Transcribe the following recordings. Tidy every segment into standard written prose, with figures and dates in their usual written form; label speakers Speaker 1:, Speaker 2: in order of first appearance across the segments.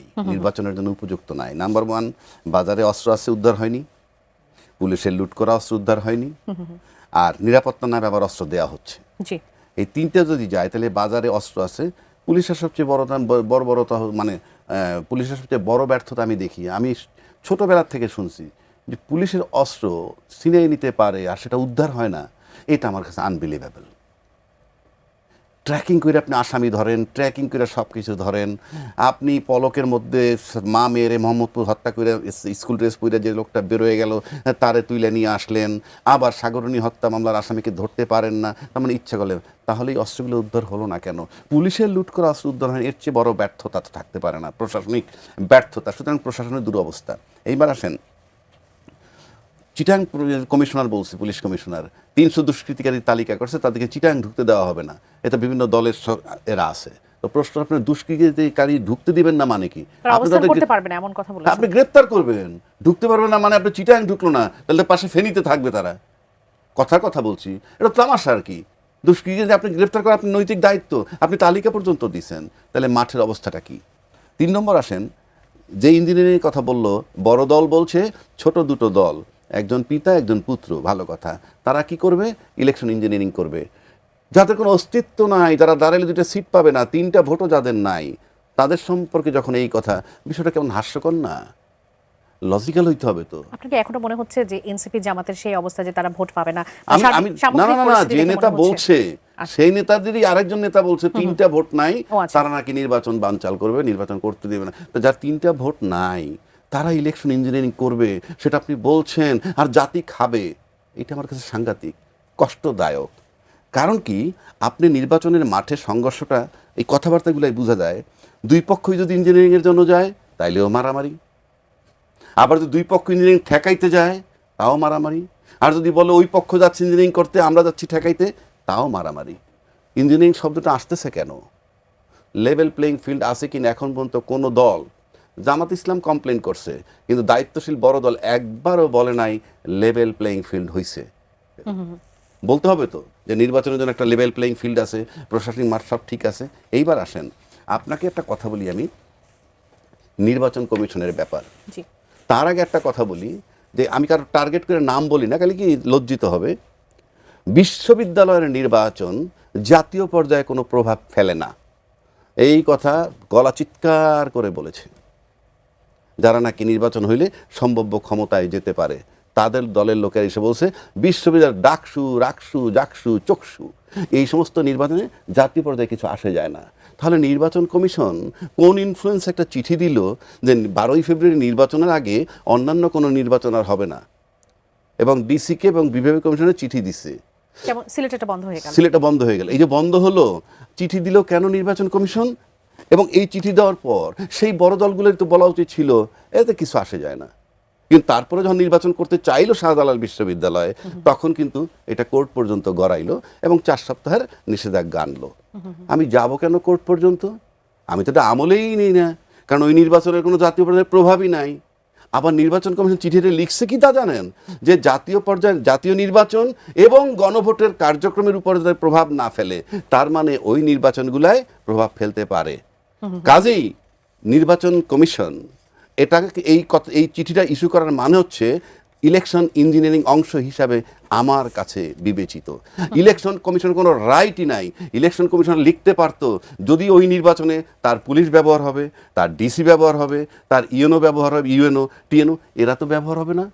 Speaker 1: নাই, নির্বাচনের জন্য উপযুক্ত নাই। নাম্বার ওয়ান, বাজারে অস্ত্র আছে উদ্ধার হয়নি, পুলিশের লুট করা অস্ত্র উদ্ধার হয়নি, আর নিরাপত্তা নামে আবার অস্ত্র দেওয়া হচ্ছে। এই তিনটে যদি যায় তাহলে বাজারে অস্ত্র আছে। পুলিশের সবচেয়ে বর্বরতা মানে পুলিশের সবচেয়ে বড় ব্যর্থতা আমি দেখি, আমি ছোটবেলার থেকে শুনছি যে পুলিশের অস্ত্র ছিনিয়ে নিতে পারে আর সেটা উদ্ধার হয় না, এটা আমার কাছে আনবিলিভেবল। ট্র্যাকিং করে আপনি আসামি ধরেন, ট্র্যাকিং করে সব কিছু ধরেন, আপনি পলকের মধ্যে মা মেয়েরে মোহাম্মদপুর হত্যা করে স্কুল ড্রেস পরে যে লোকটা বেরোয় গেল তারে তুলে নিয়ে আসলেন, আবার সাগরণী হত্যা মামলার আসামিকে ধরতে পারেন না, তার মানে ইচ্ছা করলেন, তাহলে এই অস্ত্রগুলো উদ্ধার হলো না কেন? পুলিশের লুট করা অস্ত্র উদ্ধার হয়, এর চেয়ে বড় ব্যর্থতা তো থাকতে পারে না, প্রশাসনিক ব্যর্থতা। সুতরাং প্রশাসনের দুরবস্থা। এইবার আসেন, চিটাং কমিশনার বলছে, পুলিশ কমিশনার 300 দুষ্কৃতিকারীর তালিকা করছে, তাদেরকে চিটাং ঢুকতে দেওয়া হবে না। এটা বিভিন্ন দলের এরা আছে। তো প্রশ্ন, আপনার দুষ্কৃতিকারী ঢুকতে দিবেন না মানে কি? আপনি গ্রেপ্তার করবেন, ঢুকতে পারবেন না মানে আপনি চিটাং ঢুকলো না, তাহলে পাশে ফেনীতে থাকবে তারা। কথা বলছি, এটা তামাশা আর কি। দুষ্কৃতিকারী আপনি গ্রেপ্তার করা আপনি নৈতিক দায়িত্ব, আপনি তালিকা পর্যন্ত দিচ্ছেন, তাহলে মাঠের অবস্থাটা কি? 3 নম্বর আসেন, যে ইঞ্জিনিয়ারিং কথা বললো, বড় দল বলছে ছোট দুটো দল, একজন পিতা একজন পুত্র, ভালো কথা। তারা কি করবে? ইলেকশন ইঞ্জিনিয়ারিং করবে। যাদের কোনো অস্তিত্ব নাই, যারা দাঁড়ালে 2টা সিট পাবে না, 3টা ভোটও যাদের নাই, তাদের সম্পর্কে যখন এই কথা, বিষয়টা কেমন হাস্যকর না? লজিক্যাল হইতে হবে তো।
Speaker 2: আপনাকে এখনো মনে হচ্ছে যে এনসিপি জামাতের সেই অবস্থা যে তারা ভোট পাবে না?
Speaker 1: না, যে নেতা বলছে সেই নেতাদেরই আরেকজন নেতা বলছে 3টা ভোট নাই, তারা নাকি নির্বাচন বানচাল করবে, নির্বাচন করতে দেবে না। তো যার 3টা ভোট নাই তারা ইলেকশন ইঞ্জিনিয়ারিং করবে, সেটা আপনি বলছেন, আর জাতি খাবে। এটা আমার কাছে সাংঘাতিক কষ্টদায়ক। কারণ কি, আপনি নির্বাচনের মাঠে সংঘর্ষটা, এই কথাবার্তাগুলাই বোঝা যায়। 2 পক্ষই যদি ইঞ্জিনিয়ারিংয়ের জন্য যায় তাইলেও মারামারি, আবার যদি 2 পক্ষ ইঞ্জিনিয়ারিং ঠেকাইতে যায় তাও মারামারি, আর যদি বলে ওই পক্ষ যাচ্ছে ইঞ্জিনিয়ারিং করতে, আমরা যাচ্ছি ঠেকাইতে, তাও মারামারি। ইঞ্জিনিয়ারিং শব্দটা আসতেছে কেন? লেভেল প্লেইং ফিল্ড আছে কিনা এখন পর্যন্ত কোনো দল, জামাত ইসলাম কমপ্লেন করছে, কিন্তু দায়িত্বশীল বড় দল একবারও বলে নাই লেভেল প্লেইং ফিল্ড হইছে। বলতে হবে তো যে নির্বাচনের জন্য একটা লেভেল প্লেইং ফিল্ড আছে, প্রশাসনিক মাঠ সব ঠিক আছে। এইবার আসেন, আপনাকে একটা কথা বলি আমি নির্বাচন কমিশনের ব্যাপার। তার আগে একটা কথা বলি, যে আমি কারো টার্গেট করে নাম বলি না, খালি কি লজ্জিত হবে। বিশ্ববিদ্যালয়ের নির্বাচন জাতীয় পর্যায়ে কোনো প্রভাব ফেলে না, এই কথা গলা চিৎকার করে বলেছে যারা নাকি নির্বাচন হইলে সম্ভাব্য ক্ষমতায় যেতে পারে। তাদের দলের লোকেরা এসে বলছে বিশ্ববিদ্যালয়ের ডাকসু, রাকসু, জাকসু, চকসু, এই সমস্ত নির্বাচনে জাতীয় পর্যায়ে কিছু আসে যায় না। তাহলে নির্বাচন কমিশন কোন ইনফ্লুয়েন্স একটা চিঠি দিল যে 12ই ফেব্রুয়ারি নির্বাচনের আগে অন্যান্য কোনো নির্বাচন আর হবে না, এবং ডিসিকে এবং বিভাগীয় কমিশনের চিঠি দিচ্ছে, সিলেটটা বন্ধ হয়ে গেল। এই যে বন্ধ হলো, চিঠি দিল কেন নির্বাচন কমিশন? এবং এই চিঠি দেওয়ার পর সেই বড় দলগুলোর তো বলা উচিত ছিল এতে কিছু আসে যায় না, কিন্তু তারপরে যখন নির্বাচন করতে চাইলো শাহজালাল বিশ্ববিদ্যালয়ে, তখন কিন্তু এটা কোর্ট পর্যন্ত গড়াইলো এবং 4 সপ্তাহের নিষেধাজ্ঞা আনলো। আমি যাব কেন কোর্ট পর্যন্ত? আমি তো এটা আমলেই নিই না, কারণ ওই নির্বাচনের কোনো জাতীয় পর্যায়ে প্রভাবই নাই। আবার নির্বাচন কমিশন চিঠিতে লিখছে কি তা জানেন? যে জাতীয় পর্যায়ে জাতীয় নির্বাচন এবং গণভোটের কার্যক্রমের উপর যাতে প্রভাব না ফেলে, তার মানে ওই নির্বাচনগুলায় প্রভাব ফেলতে পারে। কাজেই নির্বাচন কমিশন এই চিঠিটা ইস্যু করার মানে হচ্ছে ইলেকশন ইঞ্জিনিয়ারিং অংশ হিসাবে আমার কাছে বিবেচিত। ইলেকশন কমিশন কোনো রাইটই নাই। ইলেকশন কমিশন লিখতে পারতো যদি ওই নির্বাচনে তার পুলিশ ব্যবহার হবে, তার ডিসি ব্যবহার হবে, তার ইউএনও ব্যবহার হবে, ইউএনও টিএনও, এরা তো ব্যবহার হবে না।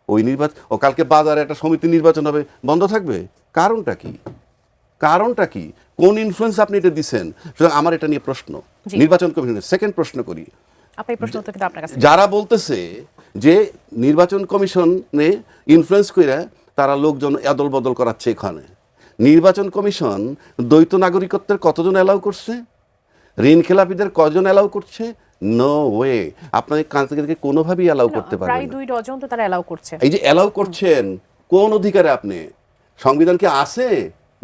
Speaker 1: ওই নির্বাচন, ও কালকে বাজারে একটা সমিতি নির্বাচন হবে, বন্ধ থাকবে। কারণটা কি? কোন ইনফ্লুয়েন্স আপনি এটা দিচ্ছেন? সুতরাং আমার এটা নিয়ে প্রশ্ন নির্বাচন কমিশনের। সেকেন্ড প্রশ্ন করি, যারা বলতেছে যে নির্বাচন কমিশনে ইনফ্লুয়েন্স করে তারা লোকজন আদল বদল করাচ্ছে, এখানে নির্বাচন কমিশন দ্বৈত নাগরিকত্বের কতজন অ্যালাউ করছে? ঋণ খেলাপিদের কজন অ্যালাউ করছে? নো ওয়ে, আপনাদের কোনোভাবেই অ্যালাউ করতে পারবেন না।
Speaker 2: 2 ডজন তো তারা অ্যালাউ করছে।
Speaker 1: এই যে অ্যালাউ করছেন, কোন অধিকারে? আপনি সংবিধান কি আছে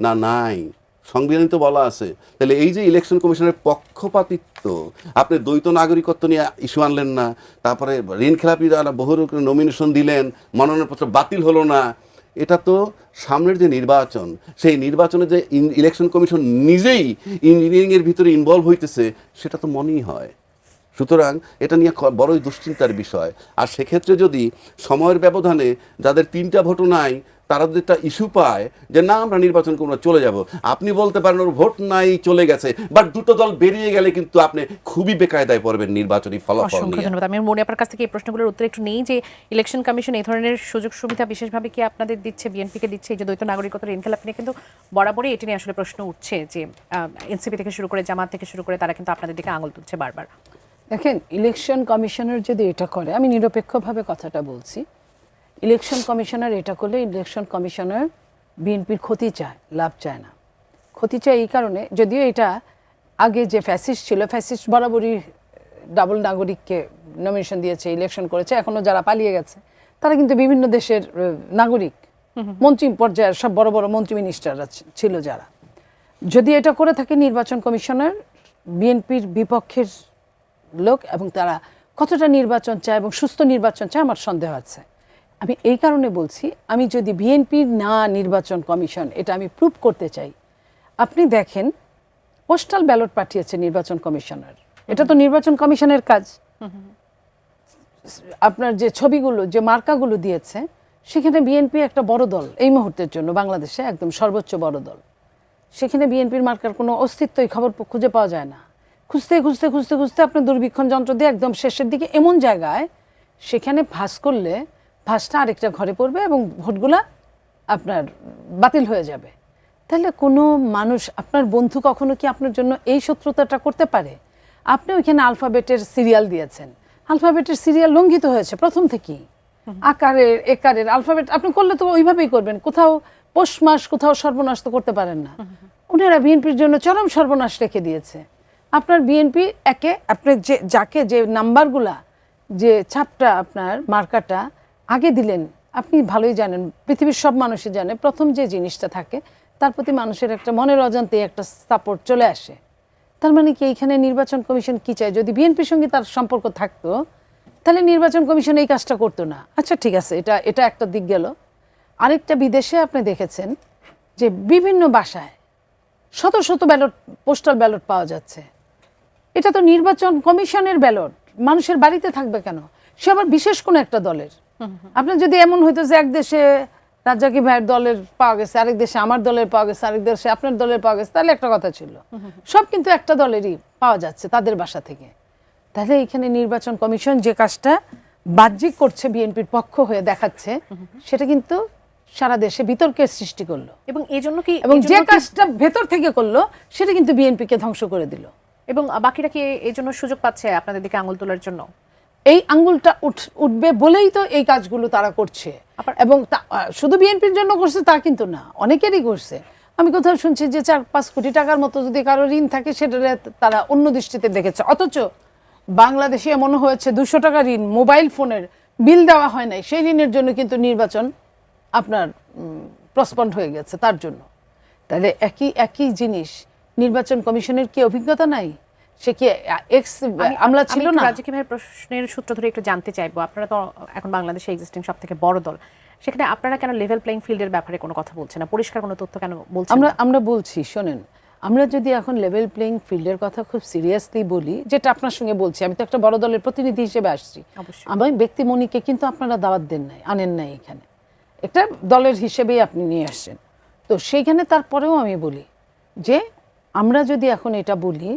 Speaker 1: না নাই? সংবিধানে তো বলা আছে। তাহলে এই যে ইলেকশন কমিশনের পক্ষপাতিত্ব, আপনি দ্বৈত নাগরিকত্ব নিয়ে ইস্যু আনলেন না, তারপরে ঋণ খেলাপি বহু নমিনেশন দিলেন, মনোনয়নপত্র বাতিল হলো না, এটা তো সামনের যে নির্বাচন, সেই নির্বাচনে যে ইলেকশন কমিশন নিজেই ইঞ্জিনিয়ারিংয়ের ভিতরে ইনভলভ হইতেছে, সেটা তো মনেই হয়। সুতরাং এটা নিয়ে বড়ই দুশ্চিন্তার বিষয়। আর সেক্ষেত্রে যদি সময়ের ব্যবধানে যাদের 3টা ভোটও নাই তারা যদি একটা ইস্যু পায় যে না আমরা নির্বাচন করবো না, চলে যাব, আপনি বলতে পারেন ওর ভোট নাই চলে গেছে, বাট দুটো দল বেরিয়ে গেলে কিন্তু আপনি খুবই বেকায়দায় পড়বেন নির্বাচনী ফলাফল
Speaker 2: অসংখ্য
Speaker 1: নিয়ে।
Speaker 2: ধন্যবাদ। আমি মনে আপনার কাছ থেকে এই প্রশ্নগুলোর উত্তর একটু নেই যে ইলেকশন কমিশন এই ধরনের সুযোগ সুবিধা বিশেষভাবে কি আপনাদের দিচ্ছে, বিএনপিকে দিচ্ছে? এই যে দ্বৈত নাগরিকতার ইনকিলাব নিয়ে কিন্তু বরাবরই এটি নিয়ে আসলে প্রশ্ন উঠছে যে এনসিপি থেকে শুরু করে জামাত থেকে শুরু করে তারা কিন্তু আপনাদের দিকে আঙুল তুলছে বারবার।
Speaker 3: দেখেন, ইলেকশন কমিশনার যদি এটা করে, আমি নিরপেক্ষভাবে কথাটা বলছি, ইলেকশন কমিশনার এটা করলে ইলেকশন কমিশনার বিএনপির ক্ষতি চায়, লাভ চায় না। ক্ষতি চায় এই কারণে, যদিও এটা আগে যে ফ্যাসিস্ট ছিল, ফ্যাসিস্ট বরাবরই ডাবল নাগরিককে নমিনেশন দিয়েছে, ইলেকশন করেছে, এখনও যারা পালিয়ে গেছে তারা কিন্তু বিভিন্ন দেশের নাগরিক, মন্ত্রী পর্যায়ের সব বড় বড় মন্ত্রী মিনিস্টাররা ছিল যারা। যদি এটা করে থাকে নির্বাচন কমিশনার বিএনপির বিপক্ষের লোক এবং তারা কতটা নির্বাচন চায় এবং সুস্থ নির্বাচন চায় আমার সন্দেহ আছে। আমি এই কারণে বলছি, আমি যদি বিএনপির না নির্বাচন কমিশন এটা আমি প্রুভ করতে চাই, আপনি দেখেন পোস্টাল ব্যালট পাঠিয়েছে নির্বাচন কমিশনার, এটা তো নির্বাচন কমিশনের কাজ। আপনার যে ছবিগুলো, যে মার্কাগুলো দিয়েছে, সেখানে বিএনপি একটা বড় দল এই মুহূর্তের জন্য বাংলাদেশে একদম সর্বোচ্চ বড় দল, সেখানে বিএনপির মার্কার কোনো অস্তিত্বই খবর খুঁজে পাওয়া যায় না। খুঁজতে খুঁজতে খুঁজতে খুঁজতে আপনি দূরবীক্ষণ যন্ত্র দিয়ে একদম শেষের দিকে এমন জায়গায় সেখানে ভাঁজ করলে ভাঁজটা আরেকটা ঘরে পড়বে এবং ভোটগুলা আপনার বাতিল হয়ে যাবে। তাহলে কোনো মানুষ, আপনার বন্ধু কখনো কি আপনার জন্য এই শত্রুতাটা করতে পারে? আপনি ওইখানে আলফাবেটের সিরিয়াল দিয়েছেন, আলফাবেটের সিরিয়াল লঙ্ঘিত হয়েছে প্রথম থেকেই, আকারের একারের আলফাবেট আপনি করলে তো ওইভাবেই করবেন, কোথাও পৌষ মাস কোথাও সর্বনাশ তো করতে পারেন না। ওনারা বিএনপির জন্য চরম সর্বনাশ রেখে দিয়েছে। আপনার বিএনপি একে আপনি যে যাকে যে নাম্বারগুলা, যে ছাপটা আপনার মার্কাটা আগে দিলেন, আপনি ভালোই জানেন, পৃথিবীর সব মানুষই জানে, প্রথম যে জিনিসটা থাকে তার প্রতি মানুষের একটা মনের অজান্তে একটা সাপোর্ট চলে আসে। তার মানে কি এইখানে নির্বাচন কমিশন কি চায়? যদি বিএনপির সঙ্গে তার সম্পর্ক থাকতো তাহলে নির্বাচন কমিশন এই কাজটা করতো না। আচ্ছা ঠিক আছে, এটা একটা দিক গেল। আরেকটা, বিদেশে আপনি দেখেছেন যে বিভিন্ন বাসায় শত শত ব্যালট, পোস্টাল ব্যালট পাওয়া যাচ্ছে। এটা তো নির্বাচন কমিশনের ব্যালট, মানুষের বাড়িতে থাকবে কেন? সে আবার বিশেষ কোনো একটা দলের। আপনার যদি এমন হইতো যে এক দেশে রাজ্জাকি ভাইয়ের দলের পাওয়া গেছে, আরেক দেশে আমার দলের পাওয়া গেছে, আরেক দেশে আপনার দলের পাওয়া গেছে, তাহলে একটা কথা ছিল। সব কিন্তু একটা দলেরই পাওয়া যাচ্ছে তাদের বাসা থেকে। তাহলে এখানে নির্বাচন কমিশন যে কাজটা বাহ্যিক করছে, বিএনপির পক্ষ হয়ে দেখাচ্ছে, সেটা কিন্তু সারা দেশে বিতর্কের সৃষ্টি করলো।
Speaker 2: এবং এই জন্য কি,
Speaker 3: এবং যে কাজটা ভেতর থেকে করলো সেটা কিন্তু বিএনপিকে ধ্বংস করে দিল।
Speaker 2: এবং বাকিরা কি এই জন্য সুযোগ পাচ্ছে আপনাদের দিকে আঙুল তোলার জন্য?
Speaker 3: এই আঙ্গুলটা উঠবে বলেই তো এই কাজগুলো তারা করছে। এবং শুধু বিএনপির জন্য করছে তা কিন্তু না, অনেকেরই করছে। আমি কোথাও শুনছি যে 4-5 কোটি টাকার মতো যদি কারো ঋণ থাকে সেটা তারা অন্য দৃষ্টিতে দেখেছে, অথচ বাংলাদেশে এমন হয়েছে 200 টাকা ঋণ, মোবাইল ফোনের বিল দেওয়া হয় নাই, সেই ঋণের জন্য কিন্তু নির্বাচন আপনার প্রসপন্ড হয়ে গেছে তার জন্য। তাহলে একই জিনিস, নির্বাচন কমিশনের কি অভিজ্ঞতা নাই? সে কি আমলা ছিল না?
Speaker 2: রাজকীয় ভাইয়ের প্রশ্নের সূত্র ধরে একটু জানতে চাইবো, আপনারা তো এখন বাংলাদেশে এক্সিস্টিং সব থেকে বড় দল, সেখানে আপনারা কেন লেভেল প্লেইং ফিল্ডের ব্যাপারে কোনো কথা বলছেন না, পরিষ্কার কোনো তথ্য কেন বলছেন না?
Speaker 3: আমরা বলছি, শোনেন, আমরা যদি এখন লেভেল প্লেইং ফিল্ডের কথা খুব সিরিয়াসলি বলি, যেটা আপনার সঙ্গে বলছি, আমি তো একটা বড় দলের প্রতিনিধি হিসেবে আসছি, আমার ব্যক্তিমণিকে কিন্তু আপনারা দাওয়াত দেন নাই, আনেন নাই, এখানে একটা দলের হিসেবেই আপনি নিয়ে আসছেন। তো সেইখানে তারপরেও আমি বলি যে আমরা যদি এখন এটা বলি